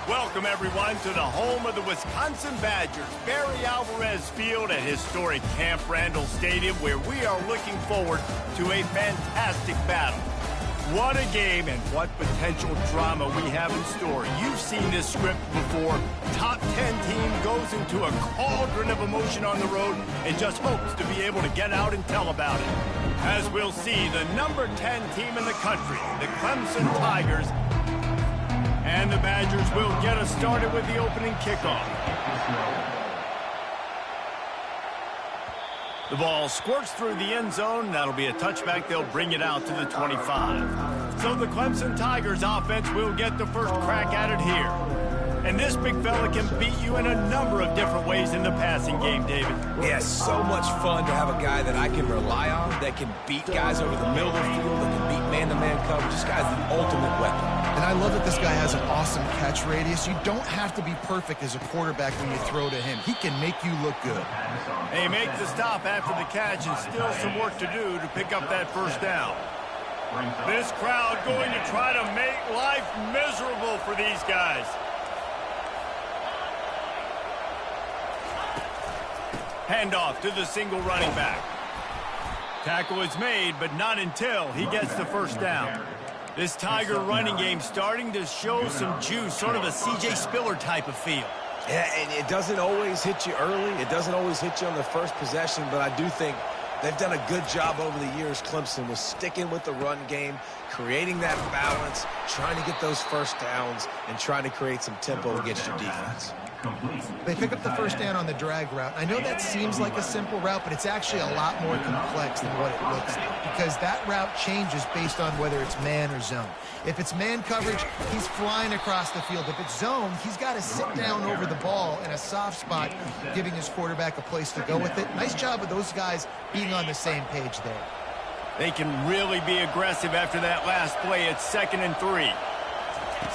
Welcome, everyone, to the home of the Wisconsin Badgers, Barry Alvarez Field at historic Camp Randall Stadium, where we are looking forward to a fantastic battle. What a game and what potential drama we have in store. You've seen this script before. Top 10 team goes into a cauldron of emotion on the road and just hopes to be able to get out and tell about it. As we'll see, the number 10 team in the country, the Clemson Tigers, and the Badgers will get us started with the opening kickoff. The ball squirts through the end zone. That'll be a touchback. They'll bring it out to the 25. So the Clemson Tigers offense will get the first crack at it here. And this big fella can beat you in a number of different ways in the passing game, David. Yeah, so much fun to have a guy that I can rely on, that can beat guys over the middle of the field, that can beat man-to-man coverage. This guy's the ultimate weapon. And I love that this guy has an awesome catch radius. You don't have to be perfect as a quarterback when you throw to him. He can make you look good. They make the stop after the catch, and still some work to do to pick up that first down. This crowd going to try to make life miserable for these guys. Handoff to the single running back. Tackle is made, but not until he gets the first down. This Tiger running game starting to show some juice, sort of a C.J. Spiller type of feel. Yeah, and it doesn't always hit you early. It doesn't always hit you on the first possession, but I do think they've done a good job over the years, Clemson, with sticking with the run game, creating that balance, trying to get those first downs, and trying to create some tempo against your defense. They pick up the first down on the drag route. I know that seems like a simple route, but it's actually a lot more complex than what it looks like, because that route changes based on whether it's man or zone. If it's man coverage, he's flying across the field. If it's zone, he's got to sit down over the ball in a soft spot, giving his quarterback a place to go with it. Nice job of those guys being on the same page there. They can really be aggressive after that last play. It's 2nd and 3.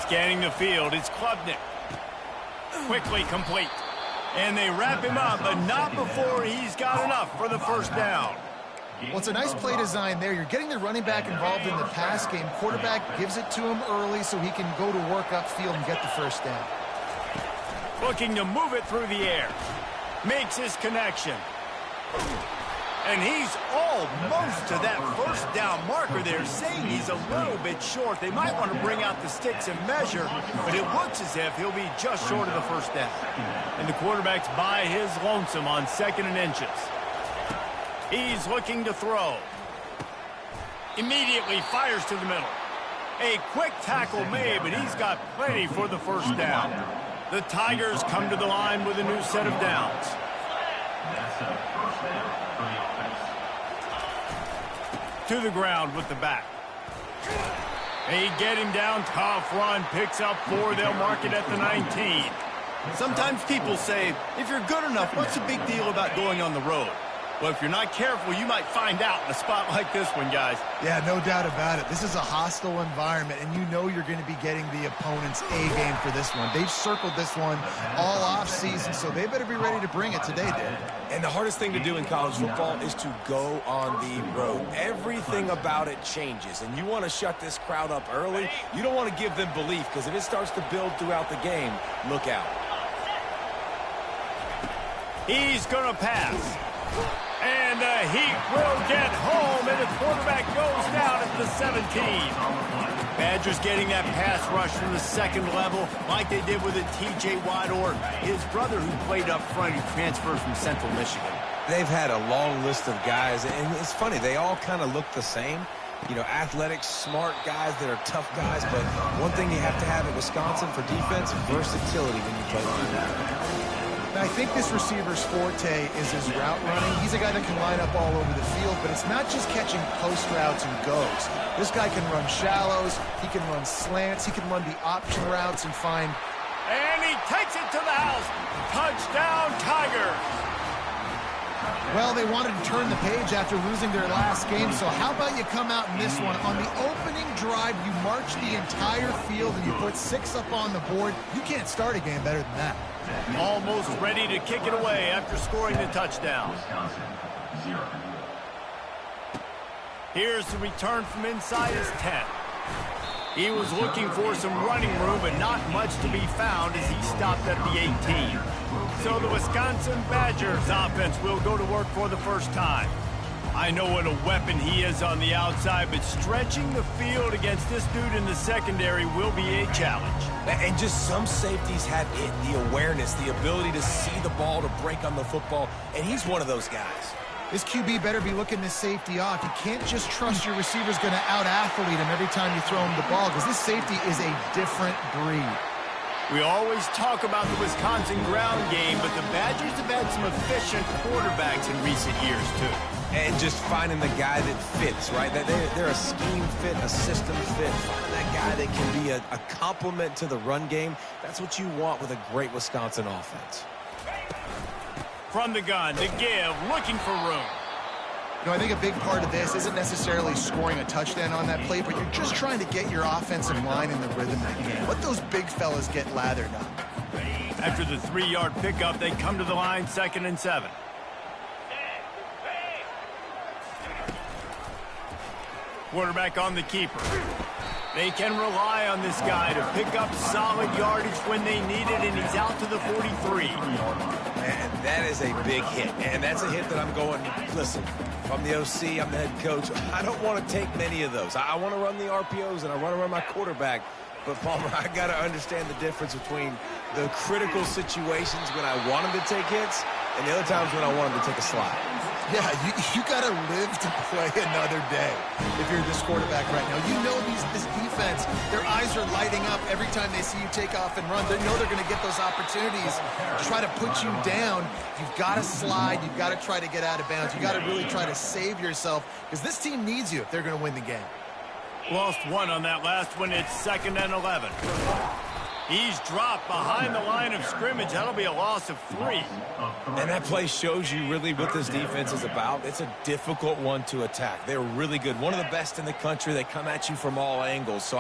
Scanning the field, it's Klubnik. Quickly complete. And they wrap him up, but not before he's got enough for the first down. Well, it's a nice play design there. You're getting the running back involved in the pass game. Quarterback gives it to him early so he can go to work upfield and get the first down. Looking to move it through the air. Makes his connection. And he's almost to that first down marker there, saying he's a little bit short. They might want to bring out the sticks and measure, but it looks as if he'll be just short of the first down. And the quarterback's by his lonesome on 2nd and inches. He's looking to throw. Immediately fires to the middle. A quick tackle made, but he's got plenty for the first down. The Tigers come to the line with a new set of downs. To the ground with the back. They get him down, tough run, picks up 4, they'll mark it at the 19. Sometimes people say, if you're good enough, what's the big deal about going on the road? Well, if you're not careful, you might find out in a spot like this one, guys. Yeah, no doubt about it. This is a hostile environment, and you know you're going to be getting the opponent's A game for this one. They've circled this one all offseason, so they better be ready to bring it today, Dave. And the hardest thing to do in college football is to go on the road. Everything about it changes, and you want to shut this crowd up early. You don't want to give them belief, because if it starts to build throughout the game, look out. He's going to pass. And the Heat will get home, and the quarterback goes down at the 17. Badgers getting that pass rush from the second level, like they did with a T.J. Watt or his brother who played up front, who transferred from Central Michigan. They've had a long list of guys, and it's funny, they all kind of look the same. You know, athletic, smart guys that are tough guys, but one thing you have to have at Wisconsin for defense, versatility when you play linebacker. I think this receiver's forte is his route running. He's a guy that can line up all over the field, but it's not just catching post routes and goes. This guy can run shallows, he can run slants, he can run the option routes and find... And he takes it to the house. Touchdown, Tigers. Well, they wanted to turn the page after losing their last game, so how about you come out in this one? On the opening drive, you march the entire field and you put 6 up on the board. You can't start a game better than that. Almost ready to kick it away after scoring the touchdown. Here's the return from inside his 10. He was looking for some running room, but not much to be found as he stopped at the 18. So the Wisconsin Badgers offense will go to work for the first time. I know what a weapon he is on the outside, but stretching the field against this dude in the secondary will be a challenge. And just some safeties have it, the awareness, the ability to see the ball, to break on the football, and he's one of those guys. This QB better be looking this safety off. You can't just trust your receiver's going to out-athlete him every time you throw him the ball, because this safety is a different breed. We always talk about the Wisconsin ground game, but the Badgers have had some efficient quarterbacks in recent years, too. And just finding the guy that fits, right? They're a scheme fit, a system fit. Finding that guy that can be a complement to the run game, that's what you want with a great Wisconsin offense. From the gun, to give, looking for room. You know, I think a big part of this isn't necessarily scoring a touchdown on that play, but you're just trying to get your offensive line in the rhythm again. Let those big fellas get lathered up. After the 3-yard pickup, they come to the line, 2nd and 7. Quarterback on the keeper. They can rely on this guy to pick up solid yardage when they need it, and he's out to the 43. And that is a big hit. And that's a hit that I'm going, listen, if I'm the OC, I'm the head coach, I don't want to take many of those. I want to run the RPOs, and I want to run my quarterback. But, Palmer, I got to understand the difference between the critical situations when I want him to take hits and the other times when I want him to take a slide. Yeah, you got to live to play another day if you're this quarterback right now. You know this defense, their eyes are lighting up every time they see you take off and run. They know they're going to get those opportunities to try to put you down. You've got to slide. You've got to try to get out of bounds. You've got to really try to save yourself because this team needs you if they're going to win the game. Lost one on that last one. It's 2nd and 11. He's dropped behind the line of scrimmage. That'll be a loss of 3. And that play shows you really what this defense is about. It's a difficult one to attack. They're really good. One of the best in the country. They come at you from all angles. So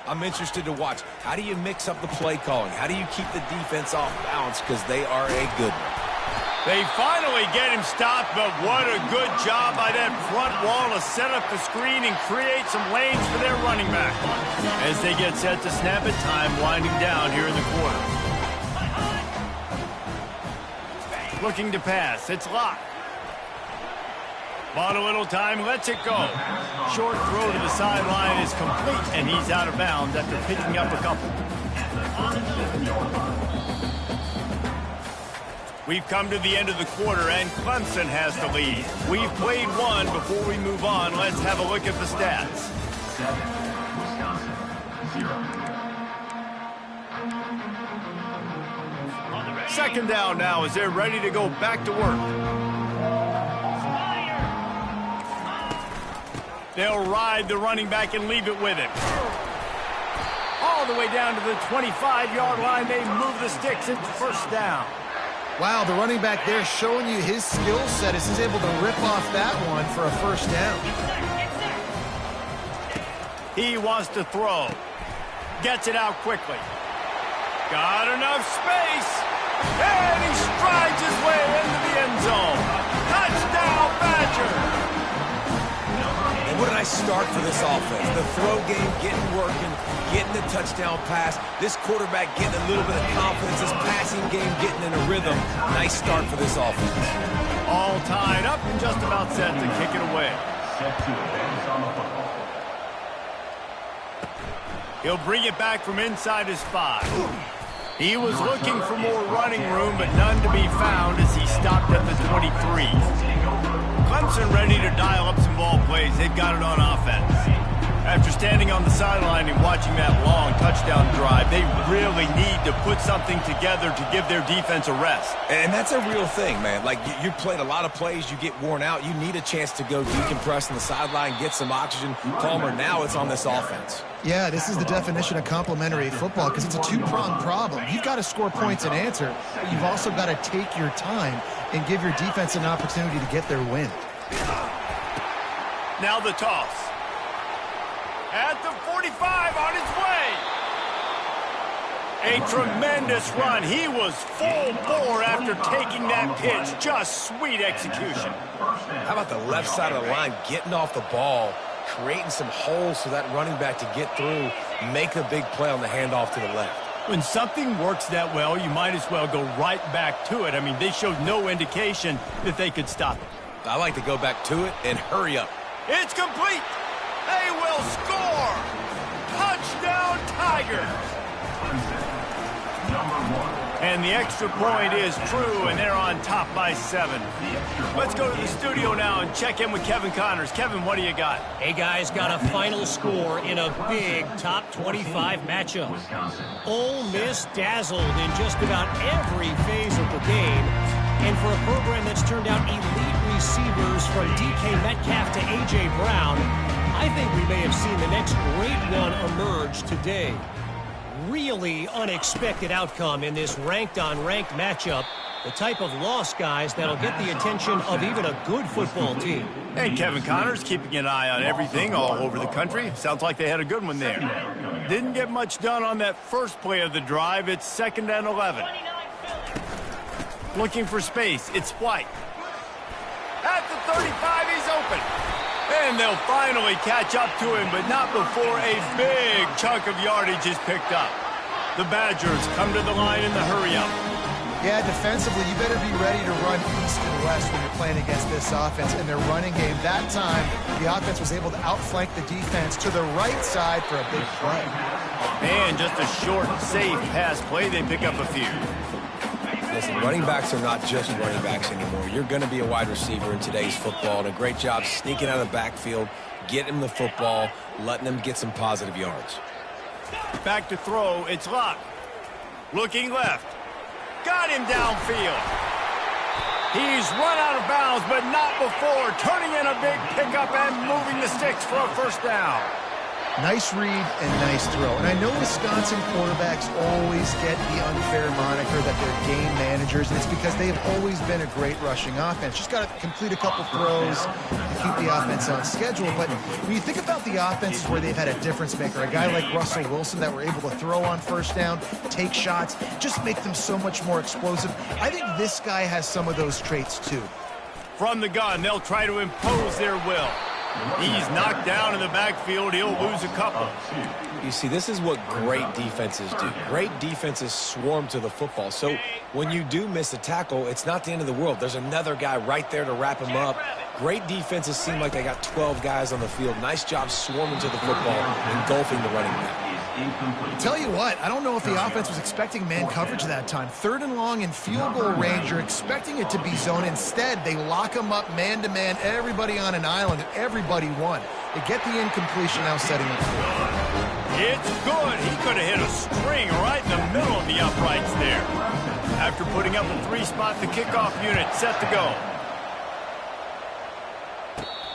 I'm interested to watch. How do you mix up the play calling? How do you keep the defense off balance? Because they are a good one. They finally get him stopped, but what a good job by that front wall to set up the screen and create some lanes for their running back. As they get set to snap it, time winding down here in the quarter. Looking to pass, it's locked. Bought a little time, lets it go. Short throw to the sideline is complete, and he's out of bounds after picking up a couple. We've come to the end of the quarter, and Clemson has the lead. We've played one. Before we move on, let's have a look at the stats. 7, Wisconsin, 0. Second down now as they're ready to go back to work. They'll ride the running back and leave it with him. All the way down to the 25-yard line. They move the sticks. It's first down. Wow, the running back there showing you his skill set as he's able to rip off that one for a first down. He wants to throw. Gets it out quickly. Got enough space. And he strides his way into the end zone. Touchdown, Badger. And what a nice start for this offense. The throw game getting working, getting the touchdown pass. This quarterback getting a little bit of confidence. This passing game getting in a rhythm. Nice start for this offense. All tied up and just about set to kick it away. Set to advance on the football. He'll bring it back from inside his 5. He was looking for more running room, but none to be found as he stopped at the 23. Clemson ready to dial up some ball plays. They've got it on offense. After standing on the sideline and watching that long touchdown drive, they really need to put something together to give their defense a rest. And that's a real thing, man. Like, you played a lot of plays, you get worn out. You need a chance to go decompress on the sideline, get some oxygen. Palmer, now it's on this offense. Yeah, this is the definition of complementary football because it's a two-pronged problem. You've got to score points and answer, but you've also got to take your time and give your defense an opportunity to get their win. Now the toss. At the 45, on his way. A tremendous run. He was full bore after taking that pitch. Just sweet execution. How about the left side of the line getting off the ball, creating some holes for that running back to get through. make the big play on the handoff to the left. When something works that well, you might as well go right back to it. I mean, they showed no indication that they could stop it. I like to go back to it and hurry up. It's complete. They will score. Touchdown, Tigers. And the extra point is true, and they're on top by 7. Let's go to the studio now and check in with Kevin Connors. Kevin, what do you got? Hey, guys, got a final score in a big top 25 matchup. Ole Miss dazzled in just about every phase of the game. And for a program that's turned out elite receivers from DK Metcalf to A.J. Brown, I think we may have seen the next great one emerge today. Really unexpected outcome in this ranked-on-ranked matchup. The type of loss, guys, that'll get the attention of even a good football team. And Kevin Connors keeping an eye on everything all over the country. Sounds like they had a good one there. Didn't get much done on that first play of the drive. It's 2nd and 11. Looking for space. It's White. At the 35, he's open. And they'll finally catch up to him, but not before a big chunk of yardage is picked up. The Badgers come to the line in the hurry-up. Yeah, defensively, you better be ready to run east and west when you're playing against this offense. In their running game, that time, the offense was able to outflank the defense to the right side for a big play. And just a short, safe pass play, they pick up a few. Listen, running backs are not just running backs anymore. You're going to be a wide receiver in today's football, and a great job sneaking out of the backfield, getting them the football, letting them get some positive yards. Back to throw, it's Locke. Looking left. Got him downfield. He's run out of bounds, but not before turning in a big pickup and moving the sticks for a first down. Nice read and nice throw. And I know Wisconsin quarterbacks always get the unfair moniker that they're game managers, and it's because they have always been a great rushing offense. Just got to complete a couple throws to keep the offense on schedule. But when you think about the offenses where they've had a difference maker, a guy like Russell Wilson that were able to throw on first down, take shots, just make them so much more explosive. I think this guy has some of those traits too. From the gun, they'll try to impose their will. He's knocked down in the backfield. He'll lose a couple. You see, this is what great defenses do. Great defenses swarm to the football. So when you do miss a tackle, it's not the end of the world. There's another guy right there to wrap him up. Great defenses seem like they got 12 guys on the field. Nice job swarming to the football, engulfing the running back. Tell you what, I don't know if the offense was expecting man coverage that time. 3rd and long in field goal range, you're expecting it to be zone. Instead, they lock them up man-to-man, everybody on an island, and everybody won. They get the incompletion, now setting up field. It's good. He could have hit a string right in the middle of the uprights there. After putting up a 3-spot, the kickoff unit set to go.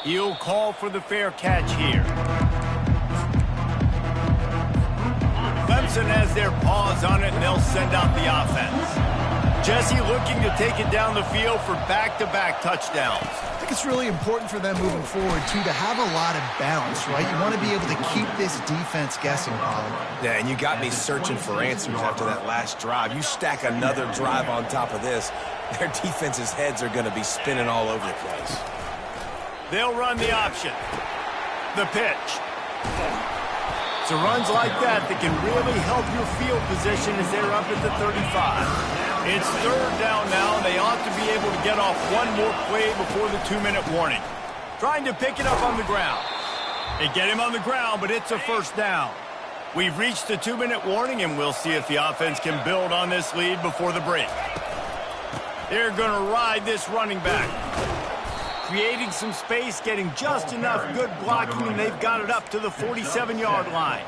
He'll call for the fair catch here. Clemson has their paws on it, and they'll send out the offense. Jesse looking to take it down the field for back-to-back touchdowns. I think it's really important for them moving forward, too, to have a lot of balance, right? You want to be able to keep this defense guessing, Pollard. Yeah, and you got me searching for answers after that last drive. You stack another drive on top of this, their defense's heads are going to be spinning all over the place. They'll run the option. The pitch. So runs like that can really help your field position as they're up at the 35. It's 3rd down now, and they ought to be able to get off one more play before the 2-minute warning. Trying to pick it up on the ground. They get him on the ground, but it's a first down. We've reached the 2-minute warning, and we'll see if the offense can build on this lead before the break. They're going to ride this running back. Creating some space, getting just enough good blocking, and they've got it up to the 47-yard line.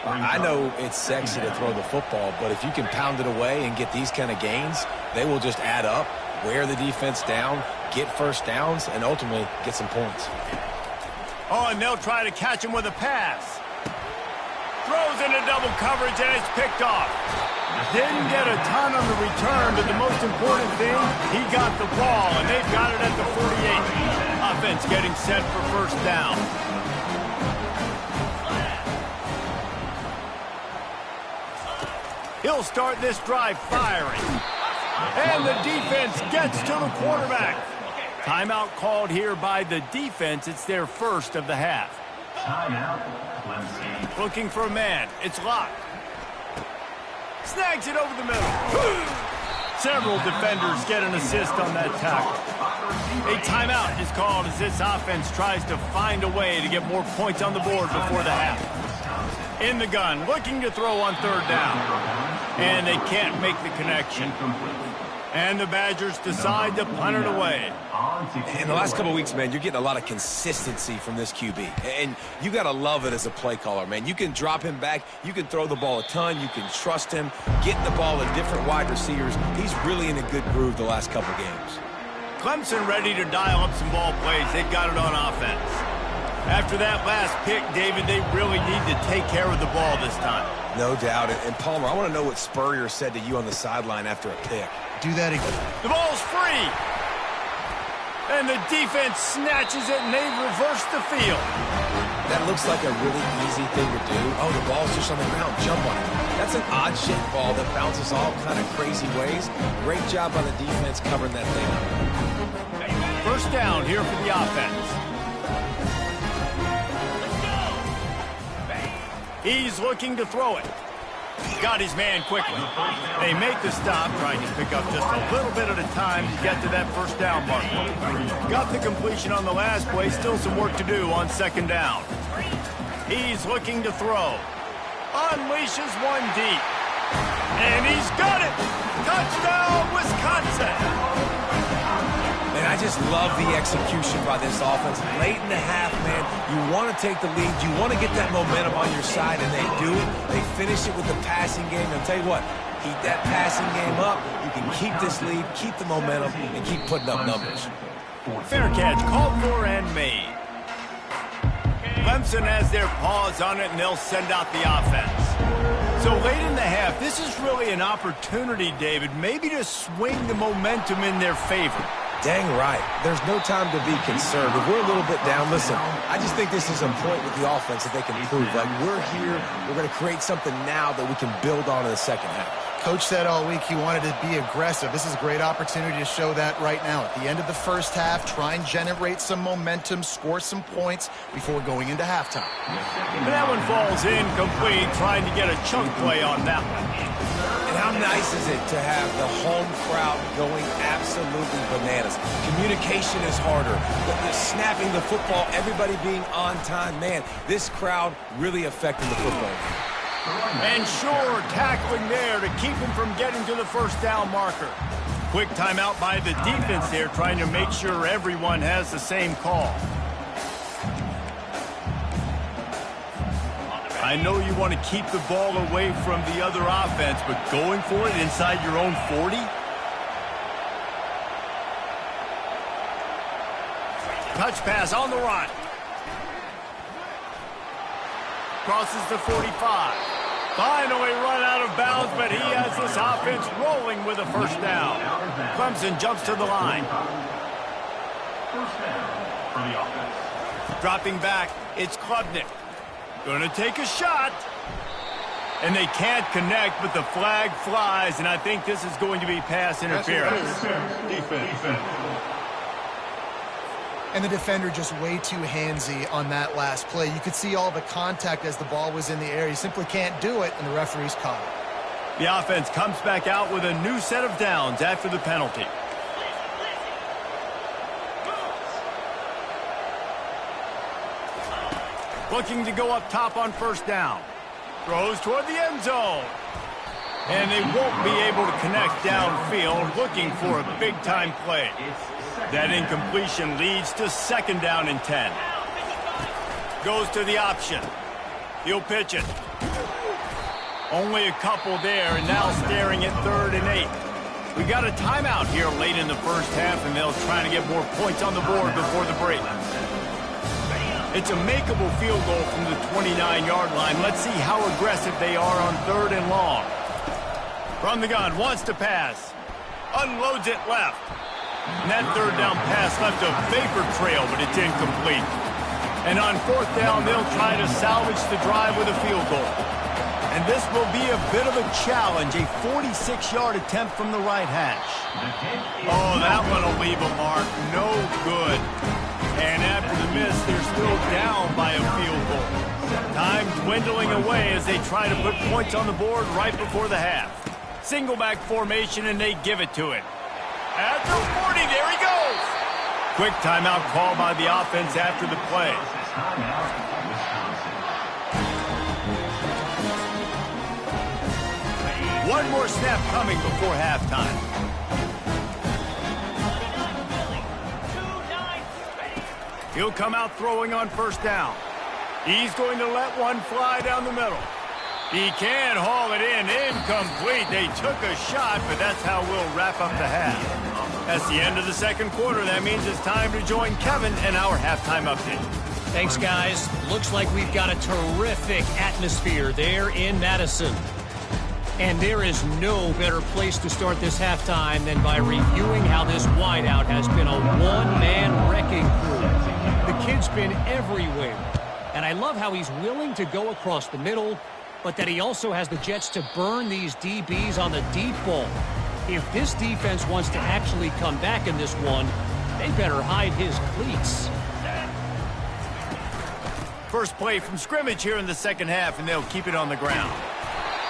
I know it's sexy to throw the football, but if you can pound it away and get these kind of gains, they will just add up, wear the defense down, get first downs, and ultimately get some points. Oh, and they'll try to catch him with a pass. Throws into double coverage, and it's picked off. Didn't get a ton on the return, but the most important thing, he got the ball, and they've got it at the 48. Offense getting set for first down. He'll start this drive firing. And the defense gets to the quarterback. Timeout called here by the defense. It's their first of the half. Timeout. Looking for a man. It's locked. Snags it over the middle. Several defenders get an assist on that tackle. A timeout is called as this offense tries to find a way to get more points on the board before the half. In the gun, looking to throw on third down. And they can't make the connection. And the Badgers decide to punt it away. In the last couple of weeks, man, you're getting a lot of consistency from this QB. And you got to love it as a play caller, man. You can drop him back. You can throw the ball a ton. You can trust him. Getting the ball to different wide receivers. He's really in a good groove the last couple games. Clemson ready to dial up some ball plays. They've got it on offense. After that last pick, David, they really need to take care of the ball this time. No doubt. And Palmer, I want to know what Spurrier said to you on the sideline after a pick. Do that again. The ball's free. And the defense snatches it, and they reverse the field. That looks like a really easy thing to do. Oh, the ball's just on the ground. Jump on it. That's an odd-shaped ball that bounces all kind of crazy ways. Great job by the defense covering that thing up. First down here for the offense. He's looking to throw it. Got his man quickly. They make the stop, trying to pick up just a little bit at a time to get to that first down mark. Got the completion on the last play, still some work to do on second down. He's looking to throw. Unleashes one deep. And he's got it! Touchdown, Wisconsin! Man, I just love the execution by this offense. Late in the half, man, you want to take the lead. You want to get that momentum on your side, and they do it. They finish it with the passing game. And I'll tell you what, keep that passing game up. You can keep this lead, keep the momentum, and keep putting up numbers. Fair catch called for and made. Clemson has their paws on it, and they'll send out the offense. So late in the half, this is really an opportunity, David, maybe to swing the momentum in their favor. Dang right. There's no time to be concerned. If we're a little bit down, listen, I just think this is a point with the offense that they can prove. Like, we're here, we're going to create something now that we can build on in the second half. Coach said all week he wanted to be aggressive. This is a great opportunity to show that right now. At the end of the first half, try and generate some momentum, score some points before going into halftime. And that one falls incomplete, trying to get a chunk play on that one. And how nice is it to have the home crowd going absolutely bananas? Communication is harder. The snapping the football, everybody being on time. Man, this crowd really affecting the football game. And sure, tackling there to keep him from getting to the first down marker. Quick timeout by the defense there, trying to make sure everyone has the same call. I know you want to keep the ball away from the other offense, but going for it inside your own 40? Touch pass on the run. Crosses the 45. Finally run out of bounds, but he has this offense rolling with a first down. Clemson jumps to the line. First down for the offense. Dropping back, it's Klubnik. Going to take a shot. And they can't connect, but the flag flies, and I think this is going to be pass interference. Defense. And the defender just way too handsy on that last play. You could see all the contact as the ball was in the air. You simply can't do it, and the referee's caught it. The offense comes back out with a new set of downs after the penalty. Looking to go up top on first down. Throws toward the end zone. And they won't be able to connect downfield, looking for a big-time play. That incompletion leads to second down and 10. Goes to the option. He'll pitch it. Only a couple there, and now staring at 3rd and 8. We got a timeout here late in the first half, and they'll try to get more points on the board before the break. It's a makeable field goal from the 29-yard line. Let's see how aggressive they are on 3rd and long. From the gun, wants to pass. Unloads it left. And that 3rd down pass left a vapor trail, but it's incomplete. And on 4th down, they'll try to salvage the drive with a field goal. And this will be a bit of a challenge, a 46-yard attempt from the right hash. Oh, that one will leave a mark. No good. And after the miss, they're still down by a field goal. Time dwindling away as they try to put points on the board right before the half. Single back formation, and they give it to him. At the 40, there he goes. Quick timeout call by the offense after the play. One more snap coming before halftime. He'll come out throwing on first down. He's going to let one fly down the middle. He can haul it in. Incomplete. They took a shot, but that's how we'll wrap up the half. That's the end of the second quarter. That means it's time to join Kevin and our halftime update. Thanks, guys. Looks like we've got a terrific atmosphere there in Madison. And there is no better place to start this halftime than by reviewing how this wideout has been a one-man wrecking crew. The kid's been everywhere. And I love how he's willing to go across the middle, but that he also has the jets to burn these DBs on the deep ball. If this defense wants to actually come back in this one, they better hide his cleats. First play from scrimmage here in the second half, and they'll keep it on the ground.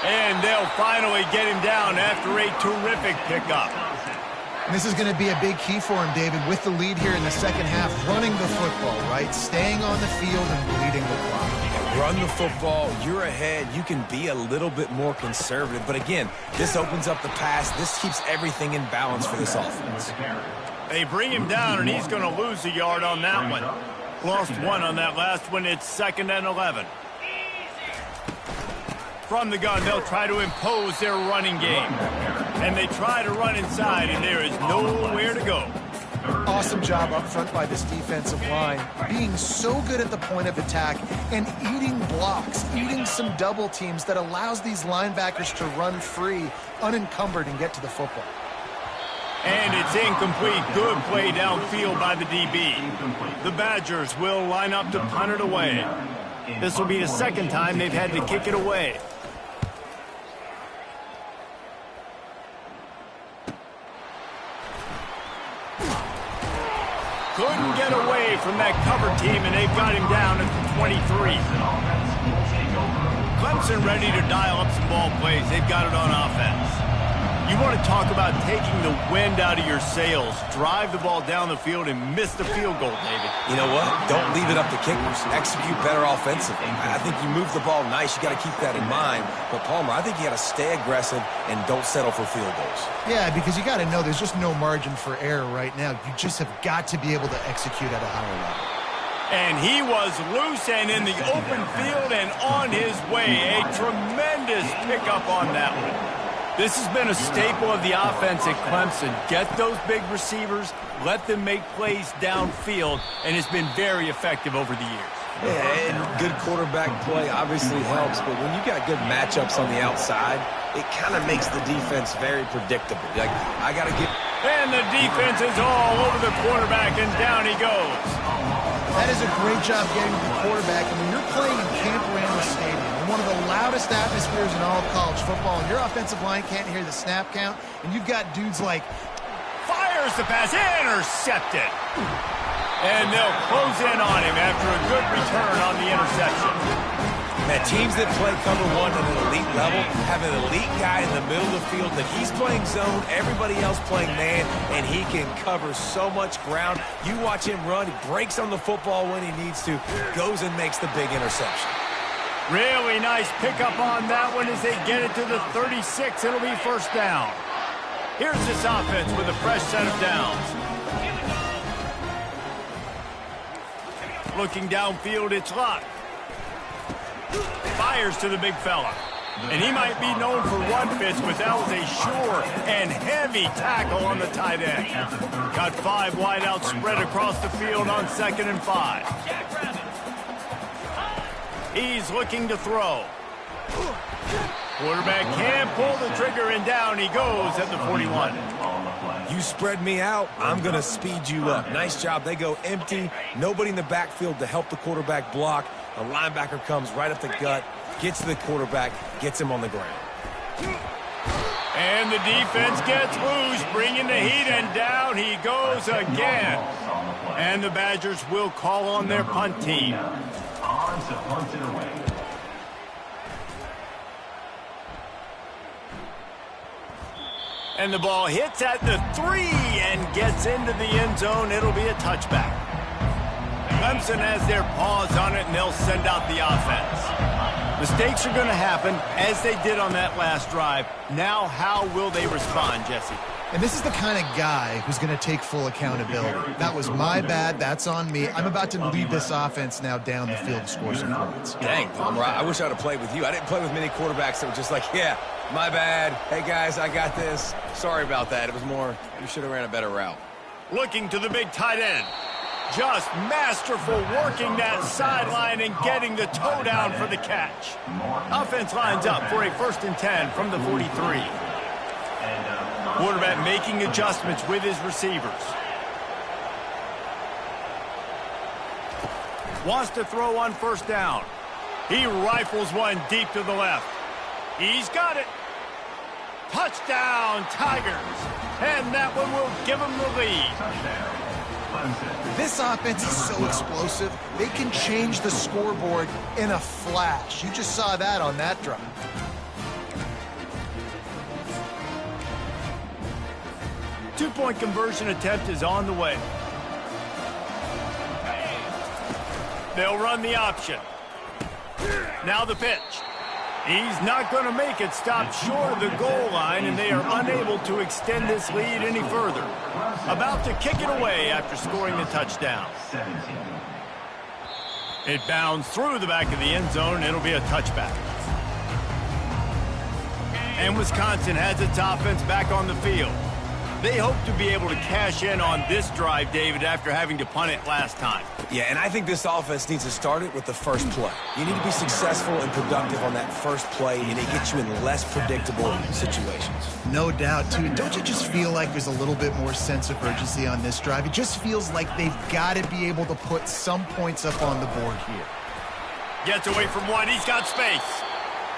And they'll finally get him down after a terrific pickup. And this is going to be a big key for him, David, with the lead here in the second half, running the football, right? Staying on the field and bleeding the clock. Run the football, you're ahead, you can be a little bit more conservative. But again, this opens up the pass. This keeps everything in balance for this offense. They bring him down, and he's going to lose a yard on that one. Lost one on that last one. It's 2nd and 11. From the gun, they'll try to impose their running game. And they try to run inside, and there is nowhere to go. Awesome job up front by this defensive line, being so good at the point of attack and eating blocks, eating some double teams that allows these linebackers to run free, unencumbered, and get to the football. And it's incomplete. Good play downfield by the DB. The Badgers will line up to punt it away. This will be the second time they've had to kick it away. Couldn't get away from that cover team, and they've got him down at the 23. Clemson ready to dial up some ball plays. They've got it on offense. You want to talk about taking the wind out of your sails. Drive the ball down the field and miss the field goal, David. You know what? Don't leave it up to kickers. Execute better offensively. I think you move the ball nice. You got to keep that in mind. But, Palmer, I think you got to stay aggressive and don't settle for field goals. Yeah, because you got to know there's just no margin for error right now. You just have got to be able to execute at a higher level. And he was loose and in the open field and on his way. A tremendous pickup on that one. This has been a staple of the offense at Clemson. Get those big receivers, let them make plays downfield, and it's been very effective over the years. Yeah, and good quarterback play obviously helps, but when you got good matchups on the outside, it kind of makes the defense very predictable. Like, I got to get... And the defense is all over the quarterback, and down he goes. That is a great job getting to the quarterback. And when you're playing in Camp Randall Stadium, in one of the loudest atmospheres in all of college football, and your offensive line can't hear the snap count, and you've got dudes like... Fires the pass, intercepted. And they'll close in on him after a good return on the interception. Now, teams that play cover one at an elite level have an elite guy in the middle of the field that he's playing zone, everybody else playing man, and he can cover so much ground. You watch him run, he breaks on the football when he needs to, goes and makes the big interception. Really nice pickup on that one as they get it to the 36. It'll be first down. Here's this offense with a fresh set of downs. Looking downfield, it's Lott. Fires to the big fella. And he might be known for run fits, but that was a sure and heavy tackle on the tight end. Got 5 wideouts spread across the field on 2nd and 5. He's looking to throw. Quarterback can't pull the trigger, and down he goes at the 41. You spread me out, I'm going to speed you up. Nice job. They go empty. Nobody in the backfield to help the quarterback block. The linebacker comes right up the gut, gets to the quarterback, gets him on the ground. And the defense gets loose, bringing the heat, and down he goes again. And the Badgers will call on their punt team. on to punt it away. And the ball hits at the 3 and gets into the end zone. It'll be a touchback. Clemson has their paws on it, and they'll send out the offense. Mistakes are going to happen, as they did on that last drive. Now, how will they respond, Jesse? And this is the kind of guy who's going to take full accountability. That was my bad. That's on me. I'm about to lead this offense now down the field to score some points. Dang, Palmer, I wish I would have played with you. I didn't play with many quarterbacks that were just like, yeah, my bad. Hey, guys, I got this. Sorry about that. It was more, you should have ran a better route. Looking to the big tight end. Just masterful working that sideline and getting the toe down for the catch. Offense lines up for a 1st and 10 from the 43. Quarterback making adjustments with his receivers. Wants to throw on 1st down. He rifles one deep to the left. He's got it. Touchdown, Tigers. And that one will give them the lead. This offense is so explosive, they can change the scoreboard in a flash. You just saw that on that drive. Two-point conversion attempt is on the way. They'll run the option. Now the pitch. He's not going to make it. Stop short of the goal line, and they are unable to extend this lead any further. About to kick it away after scoring the touchdown. It bounds through the back of the end zone. It'll be a touchback. And Wisconsin has its offense back on the field. They hope to be able to cash in on this drive, David, after having to punt it last time. Yeah, and I think this offense needs to start it with the first play. You need to be successful and productive on that first play, and it gets you in less predictable situations. No doubt, too. Don't you just feel like there's a little bit more sense of urgency on this drive? It just feels like they've got to be able to put some points up on the board here. Gets away from one. He's got space.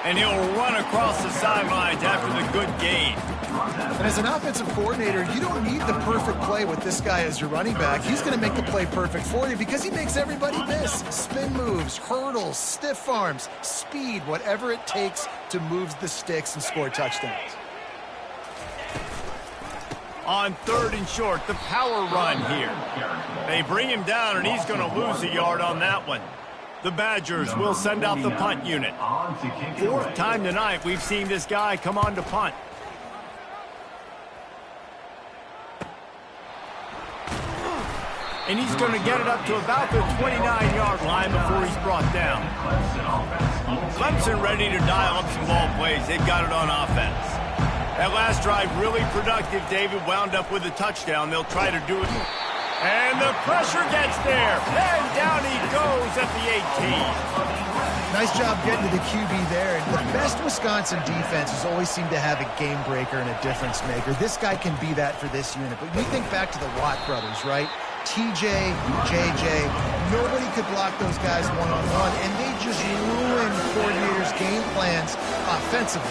And he'll run across the sidelines after the good gain. And as an offensive coordinator, you don't need the perfect play with this guy as your running back. He's going to make the play perfect for you because he makes everybody miss. Spin moves, hurdles, stiff arms, speed, whatever it takes to move the sticks and score touchdowns. On 3rd and short, the power run here. They bring him down, and he's going to lose a yard on that one. The Badgers will send out the punt unit. 4th time tonight we've seen this guy come on to punt. And he's going to get it up to about the 29-yard line before he's brought down. Clemson ready to dial up some ball plays. They've got it on offense. That last drive really productive. David wound up with a touchdown. They'll try to do it. And the pressure gets there. And down he goes at the 18. Nice job getting to the QB there. And the best Wisconsin defenses always seem to have a game breaker and a difference maker. This guy can be that for this unit. But we think back to the Watt brothers, right? TJ, JJ, nobody could block those guys one-on-one, and they just ruined coordinators' game plans offensively.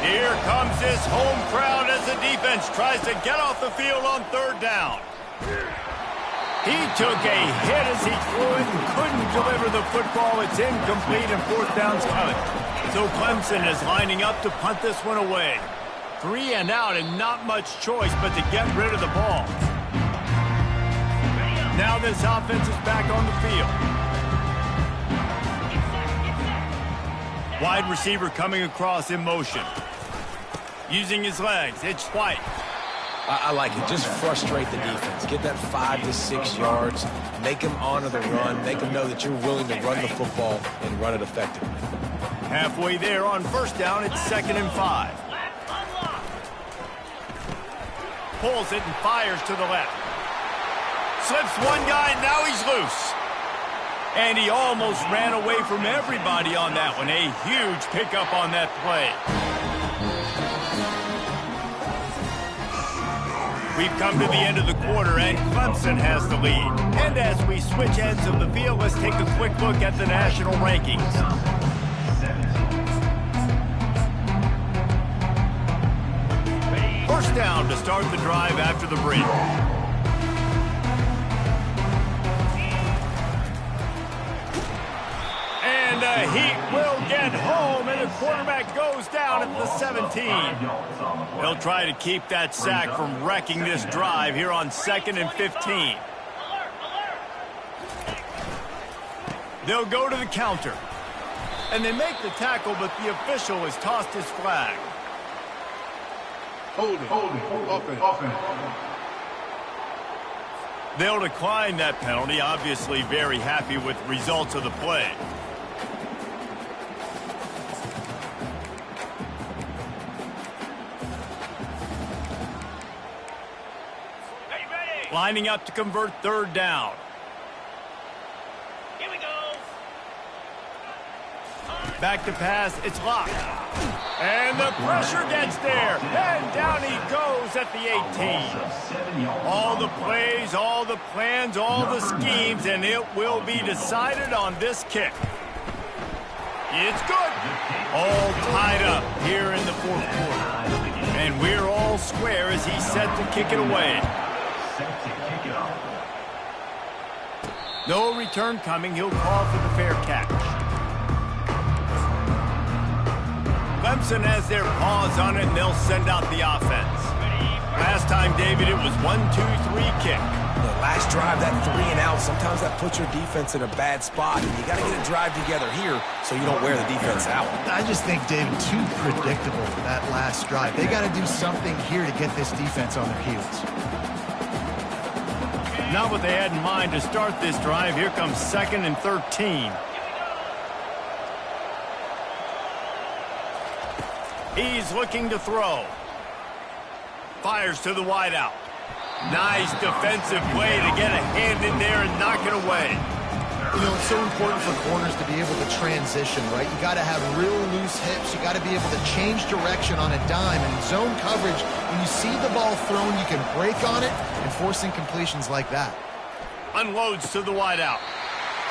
Here comes this home crowd as the defense tries to get off the field on 3rd down. He took a hit as he threw it and couldn't deliver the football. It's incomplete and 4th down's coming. So Clemson is lining up to punt this one away. 3 and out and not much choice but to get rid of the ball. Now this offense is back on the field. Wide receiver coming across in motion. Using his legs, it's White. I like it. Just frustrate the defense. Get that 5 to 6 yards. Make them honor the run. Make them know that you're willing to run the football and run it effectively. Halfway there on 1st down, it's 2nd and 5. Pulls it and fires to the left. Slips one guy, now he's loose. And he almost ran away from everybody on that one. A huge pickup on that play. We've come to the end of the quarter, and Clemson has the lead. And as we switch ends of the field, let's take a quick look at the national rankings. First down to start the drive after the break. The Heat will get home, and the quarterback goes down at the 17. They'll try to keep that sack from wrecking this drive here on 2nd and 15. They'll go to the counter. And they make the tackle, but the official has tossed his flag. Hold it. Offense. They'll decline that penalty, obviously very happy with the results of the play. Lining up to convert 3rd down. Here we go. Back to pass, it's locked. And the pressure gets there. And down he goes at the 18. All the plays, all the plans, all the schemes, and it will be decided on this kick. It's good. All tied up here in the 4th quarter. And we're all square as he's set to kick it away. No return coming. He'll call for the fair catch. Clemson has their paws on it, and they'll send out the offense. Last time, David, it was 1-2-3 kick. The last drive, that 3 and out, sometimes that puts your defense in a bad spot, and you got to get a drive together here so you don't wear the defense out. I just think, David, too predictable for that last drive. They got to do something here to get this defense on their heels. Not what they had in mind to start this drive. Here comes 2nd and 13. He's looking to throw. Fires to the wideout. Nice defensive play to get a hand in there and knock it away. You know, it's so important for corners to be able to transition, right? You got to have real loose hips. You got to be able to change direction on a dime. And in zone coverage, when you see the ball thrown, you can break on it and force incompletions like that. Unloads to the wideout.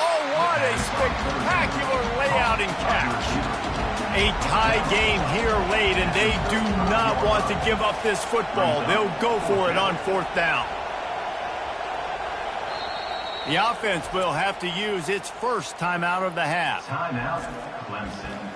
Oh, what a spectacular layout and catch. A tie game here late, and they do not want to give up this football. They'll go for it on 4th down. The offense will have to use its first timeout of the half. Timeout, Clemson.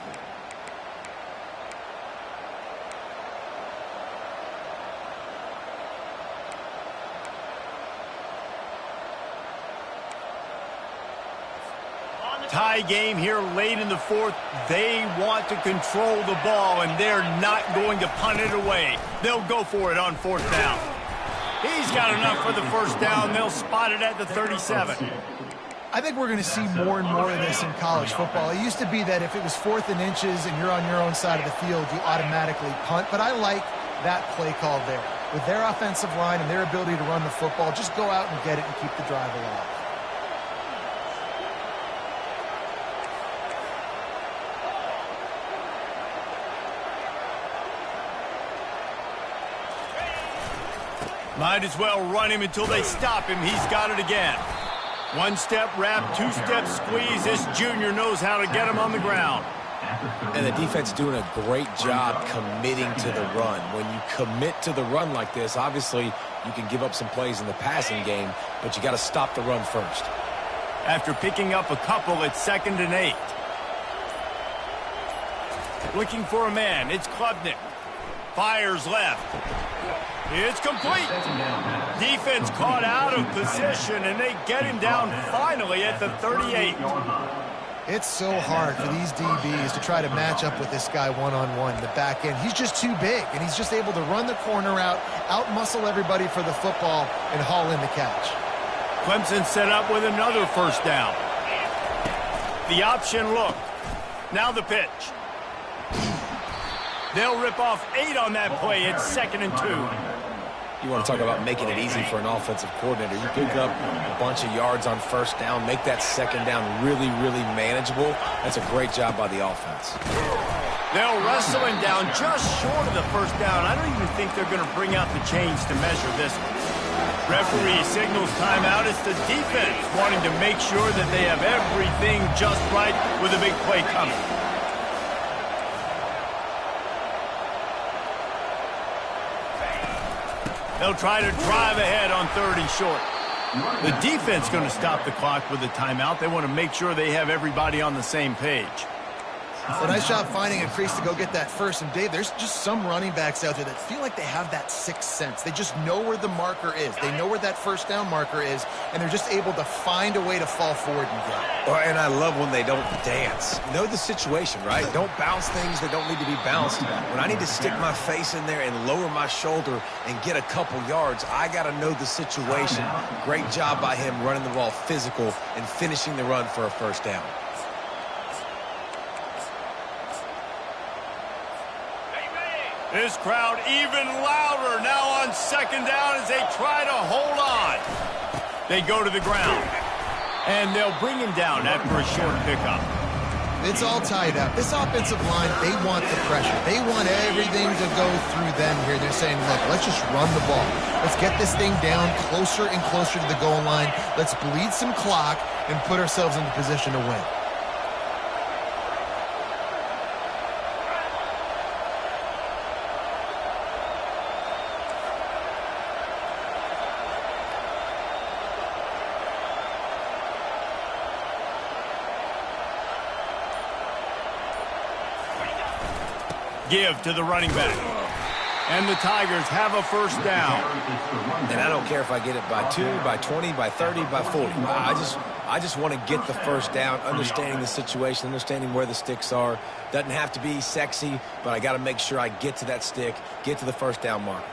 Tie game here late in the 4th. They want to control the ball, and they're not going to punt it away. They'll go for it on 4th down. He's got enough for the 1st down. They'll spot it at the 37. I think we're going to see more and more of this in college football. It used to be that if it was 4th and inches and you're on your own side of the field, you automatically punt. But I like that play call there. With their offensive line and their ability to run the football, just go out and get it and keep the drive alive. Might as well run him until they stop him. He's got it again. 1-step wrap, 2-step squeeze. This junior knows how to get him on the ground. And the defense doing a great job committing to the run. When you commit to the run like this, obviously you can give up some plays in the passing game, but you got to stop the run first. After picking up a couple, it's 2nd and 8. Looking for a man. It's Klubnik. Fires left. It's complete. Defense caught out of position, and they get him down finally at the 38. It's so hard for these DBs to try to match up with this guy one-on-one in the back end. He's just too big, and he's just able to run the corner out-muscle everybody for the football, and haul in the catch. Clemson set up with another 1st down. The option look. Now the pitch. They'll rip off 8 on that play. It's 2nd and 2. You want to talk about making it easy for an offensive coordinator. You pick up a bunch of yards on 1st down, make that 2nd down really, really manageable. That's a great job by the offense. They'll wrestle him down just short of the 1st down. I don't even think they're going to bring out the chains to measure this one. Referee signals timeout. It's the defense wanting to make sure that they have everything just right with a big play coming. They'll try to drive ahead on 3rd and short. The defense going to stop the clock with a timeout. They want to make sure they have everybody on the same page. It's a nice job finding a crease to go get that first. And, Dave, there's just some running backs out there that feel like they have that sixth sense. They just know where the marker is. They know where that first down marker is, and they're just able to find a way to fall forward and get it. Well, and I love when they don't dance. Know the situation, right? Don't bounce things that don't need to be bounced. When I need to stick my face in there and lower my shoulder and get a couple yards, I got to know the situation. Great job by him running the ball physical and finishing the run for a first down. This crowd even louder now on second down as they try to hold on. They go to the ground, and they'll bring him down after a short pickup. It's all tied up. This offensive line, they want the pressure. They want everything to go through them here. They're saying, look, let's just run the ball. Let's get this thing down closer and closer to the goal line. Let's bleed some clock and put ourselves into position to win. Give to the running back. And the Tigers have a first down. And I don't care if I get it by 2, by 20, by 30, by 40. I just want to get the first down, understanding the situation, understanding where the sticks are. Doesn't have to be sexy, but I got to make sure I get to that stick, get to the first down marker.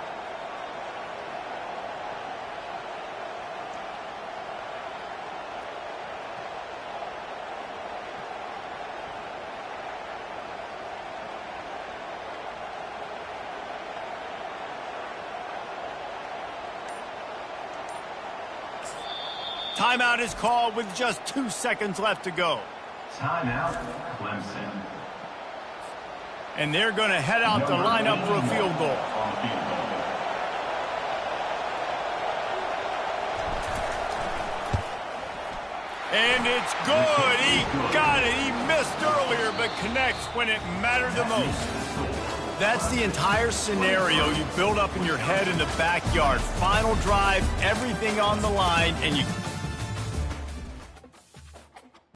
Timeout is called with just 2 seconds left to go. Timeout, Clemson. And they're going to head out to line up for a field goal. And it's good. He got it. He missed earlier, but connects when it mattered the most. That's the entire scenario you build up in your head in the backyard. Final drive, everything on the line, and you